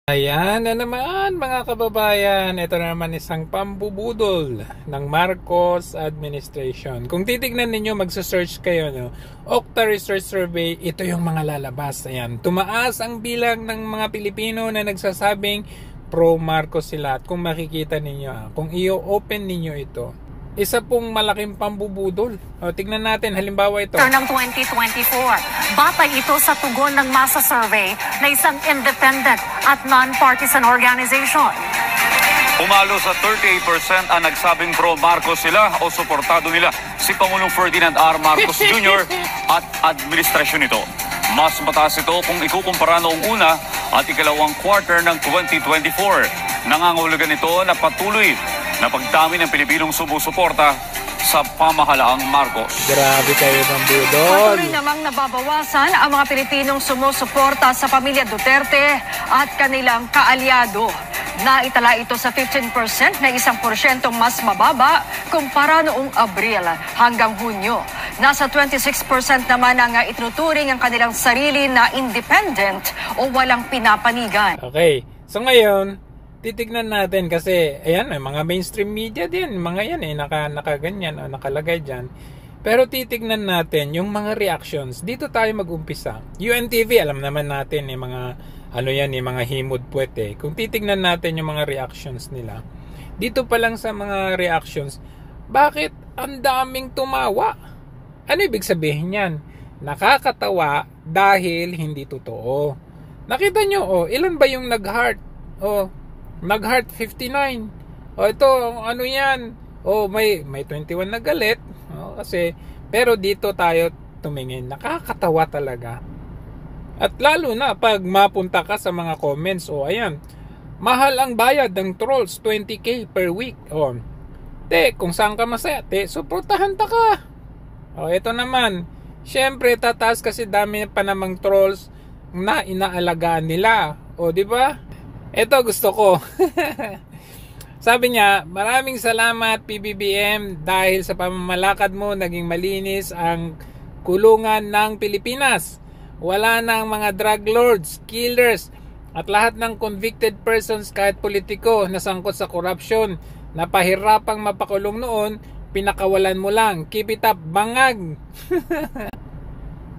Ayan na naman mga kababayan, ito na naman isang pambubudol ng Marcos administration. Kung titignan ninyo, magsa-search kayo, no? Okta Research Survey, ito yung mga lalabas. Ayan, tumaas ang bilang ng mga Pilipino na nagsasabing pro-Marcos sila. At kung makikita ninyo, kung i-open ninyo ito, isa pong malaking pambubudol. O, tignan natin, halimbawa ito. Ng 2024, batay ito sa tugon ng masa survey na isang independent at non-partisan organization. Umalo sa 38% ang nagsabing pro-Marcos sila o suportado nila si Pangulong Ferdinand R. Marcos Jr. at administrasyon nito. Mas mataas ito kung ikukumpara noong una at ikalawang quarter ng 2024. Nangangahulugan ito na patuloy na pagdami ng Pilipinong sumusuporta sa pamahalaang Marcos. Grabe kayo ng budol. Patuloy namang nababawasan ang mga Pilipinong sumusuporta sa pamilya Duterte at kanilang kaalyado. Naitala ito sa 15% na 1% mas mababa kumpara noong Abril hanggang Hunyo. Nasa 26% naman ang itinuturing ang kanilang sarili na independent o walang pinapanigan. Okay, so ngayon, titignan natin kasi, ayan, may mga mainstream media din, mga yan nakaganyan o nakalagay dyan. Pero titignan natin yung mga reactions. Dito tayo mag-umpisa. UNTV, alam naman natin, mga mga himod puwete. Kung titignan natin yung mga reactions nila, dito pa lang sa mga reactions, bakit ang daming tumawa? Ano ibig sabihin yan? Nakakatawa dahil hindi totoo. Nakita nyo, ilan ba yung nag-heart? Nag-heart 59. Ito, ano yan? May 21 na galit. Kasi, pero dito tayo tumingin. Nakakatawa talaga. At lalo na pag mapunta ka sa mga comments, ayan, mahal ang bayad ng trolls, 20k per week. Kung saan ka masaya, suportahan ta ka. Ito naman, syempre tataas kasi dami pa namang trolls na inaalagaan nila. Di ba? Ito gusto ko. Sabi niya, maraming salamat PBBM dahil sa pamamalakad mo naging malinis ang kulungan ng Pilipinas. Wala nang mga drug lords, killers at lahat ng convicted persons kahit politiko na sangkot sa korupsyon na pahirapang mapakulong noon, pinakawalan mo lang. Keep it up, bangag.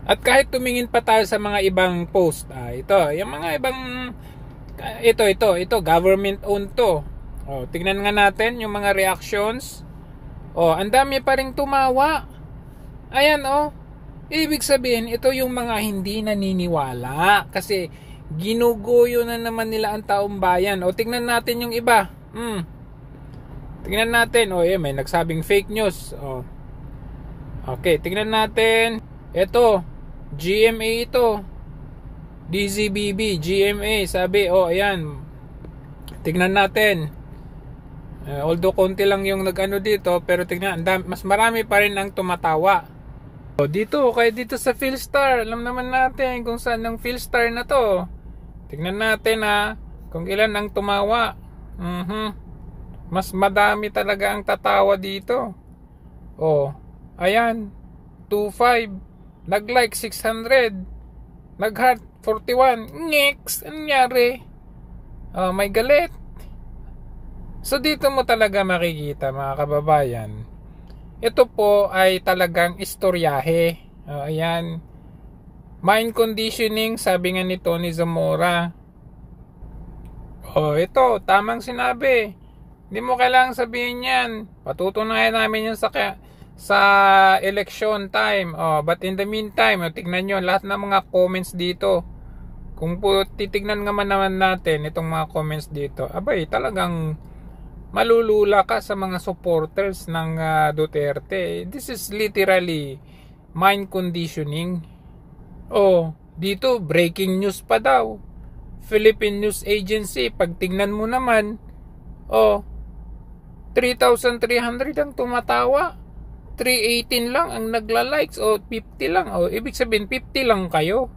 At kahit tumingin pa tayo sa mga ibang post, ito, yung mga ibang ito government owned to. Tingnan nga natin yung mga reactions. Ang dami pa ring tumawa. Ayan, ibig sabihin ito yung mga hindi naniniwala kasi ginuguyo na naman nila ang taong bayan. Tingnan natin yung iba. Tingnan natin, may nagsabing fake news. Okay, tingnan natin. Ito, GMA ito. DZBB, GMA, sabi, ayan. Tignan natin. Although konti lang yung nag-ano dito, pero tignan, mas marami pa rin ang tumatawa. Dito, kaya dito sa Philstar, alam naman natin kung saan ang Philstar na to. Tignan natin kung ilan ang tumawa. Mas madami talaga ang tatawa dito. Ayan, 2.5. Nag-like 600. Nag-heart 41. Next, ano nangyari? May galit. So dito mo talaga makikita mga kababayan. Ito po ay talagang istoryahe. Ayan. Mind conditioning, sabi nga ni Tony Zamora. Ito, tamang sinabi. Hindi mo kailangang sabihin yan. Patutunayan namin yan sa election time. But in the meantime, tignan nyo lahat ng mga comments dito. Kung po titignan naman natin itong mga comments dito, talagang malulula ka sa mga supporters ng Duterte. This is literally mind conditioning. Dito breaking news pa daw. Philippine News Agency, pag tignan mo naman, 3,300 ang tumatawa. 318 lang ang nagla-likes 50 lang. Ibig sabihin 50 lang kayo.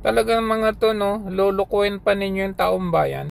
Talagang mga to, lulukuhin pa ninyo yung taong bayan.